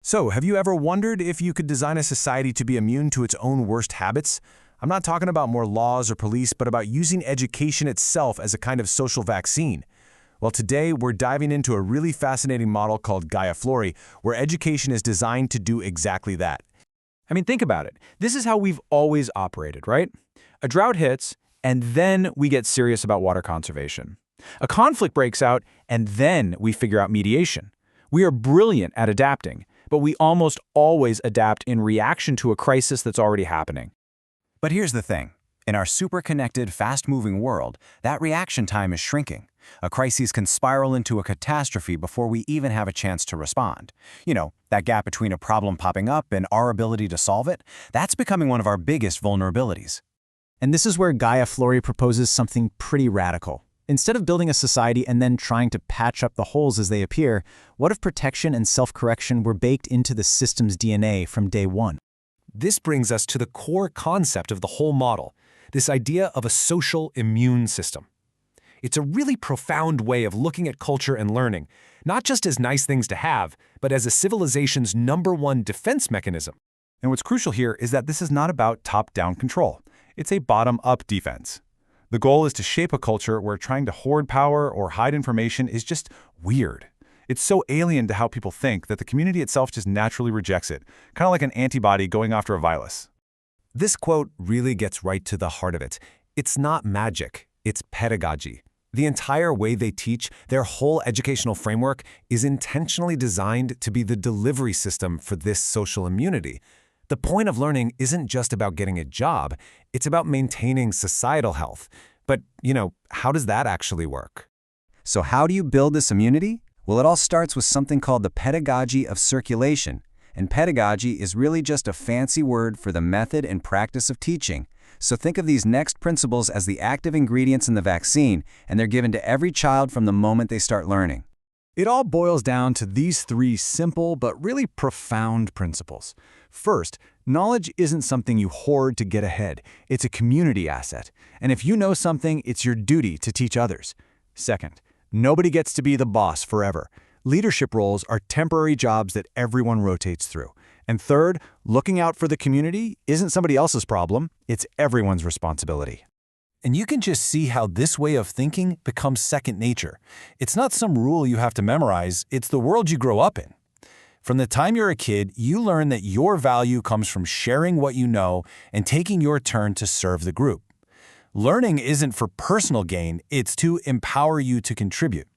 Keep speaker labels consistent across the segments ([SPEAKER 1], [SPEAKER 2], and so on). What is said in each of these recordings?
[SPEAKER 1] So, have you ever wondered if you could design a society to be immune to its own worst habits? I'm not talking about more laws or police, but about using education itself as a kind of social vaccine. Well, today we're diving into a really fascinating model called Gaiaflori, where education is designed to do exactly that.
[SPEAKER 2] I mean, think about it. This is how we've always operated, right? A drought hits, and then we get serious about water conservation. A conflict breaks out, and then we figure out mediation. We are brilliant at adapting, but we almost always adapt in reaction to a crisis that's already happening.
[SPEAKER 3] But here's the thing. In our super-connected, fast-moving world, that reaction time is shrinking. A crisis can spiral into a catastrophe before we even have a chance to respond. You know, that gap between a problem popping up and our ability to solve it, that's becoming one of our biggest vulnerabilities.
[SPEAKER 4] And this is where Gaiaflori proposes something pretty radical. Instead of building a society and then trying to patch up the holes as they appear, what if protection and self-correction were baked into the system's DNA from day one?
[SPEAKER 1] This brings us to the core concept of the whole model, this idea of a social immune system. It's a really profound way of looking at culture and learning, not just as nice things to have, but as a civilization's #1 defense mechanism.
[SPEAKER 5] And what's crucial here is that this is not about top-down control. It's a bottom-up defense. The goal is to shape a culture where trying to hoard power or hide information is just weird. It's so alien to how people think that the community itself just naturally rejects it, kind of like an antibody going after a virus.
[SPEAKER 1] This quote really gets right to the heart of it. It's not magic, it's pedagogy. The entire way they teach, their whole educational framework, is intentionally designed to be the delivery system for this social immunity. The point of learning isn't just about getting a job, it's about maintaining societal health. But, how does that actually work?
[SPEAKER 3] So how do you build this immunity? Well, it all starts with something called the pedagogy of circulation. And pedagogy is really just a fancy word for the method and practice of teaching. So think of these next principles as the active ingredients in the vaccine, and they're given to every child from the moment they start learning.
[SPEAKER 2] It all boils down to these 3 simple but really profound principles. First, knowledge isn't something you hoard to get ahead. It's a community asset. And if you know something, it's your duty to teach others. Second, nobody gets to be the boss forever. Leadership roles are temporary jobs that everyone rotates through. And third, looking out for the community isn't somebody else's problem, it's everyone's responsibility.
[SPEAKER 1] And you can just see how this way of thinking becomes second nature. It's not some rule you have to memorize, it's the world you grow up in. From the time you're a kid, you learn that your value comes from sharing what you know and taking your turn to serve the group. Learning isn't for personal gain, it's to empower you to contribute.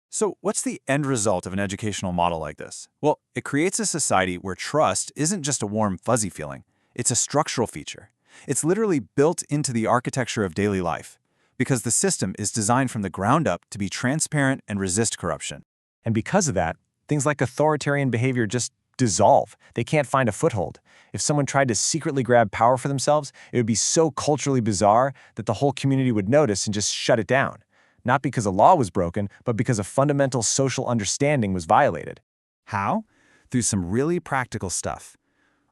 [SPEAKER 5] So what's the end result of an educational model like this? Well, it creates a society where trust isn't just a warm, fuzzy feeling. It's a structural feature. It's literally built into the architecture of daily life, because the system is designed from the ground up to be transparent and resist corruption.
[SPEAKER 2] And because of that, things like authoritarian behavior just dissolve. They can't find a foothold. If someone tried to secretly grab power for themselves, it would be so culturally bizarre that the whole community would notice and just shut it down. Not because a law was broken, but because a fundamental social understanding was violated.
[SPEAKER 3] How? Through some really practical stuff.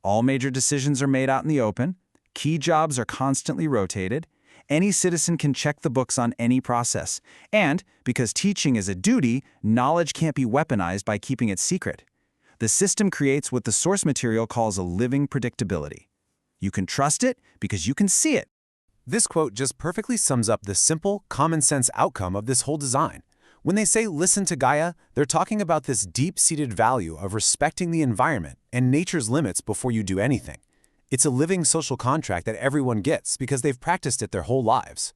[SPEAKER 3] All major decisions are made out in the open. Key jobs are constantly rotated. Any citizen can check the books on any process. And, because teaching is a duty, knowledge can't be weaponized by keeping it secret. The system creates what the source material calls a living predictability. You can trust it because you can see it.
[SPEAKER 1] This quote just perfectly sums up the simple, common-sense outcome of this whole design. When they say listen to Gaia, they're talking about this deep-seated value of respecting the environment and nature's limits before you do anything. It's a living social contract that everyone gets because they've practiced it their whole lives.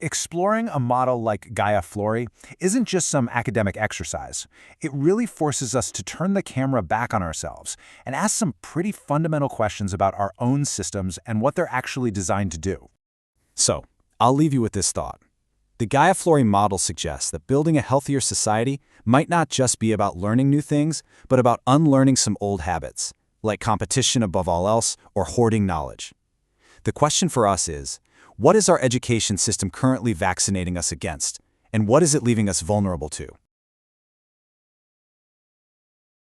[SPEAKER 5] Exploring a model like Gaiaflori isn't just some academic exercise. It really forces us to turn the camera back on ourselves and ask some pretty fundamental questions about our own systems and what they're actually designed to do.
[SPEAKER 4] So, I'll leave you with this thought. The Gaiaflori model suggests that building a healthier society might not just be about learning new things, but about unlearning some old habits, like competition above all else or hoarding knowledge. The question for us is, what is our education system currently vaccinating us against, and what is it leaving us vulnerable to?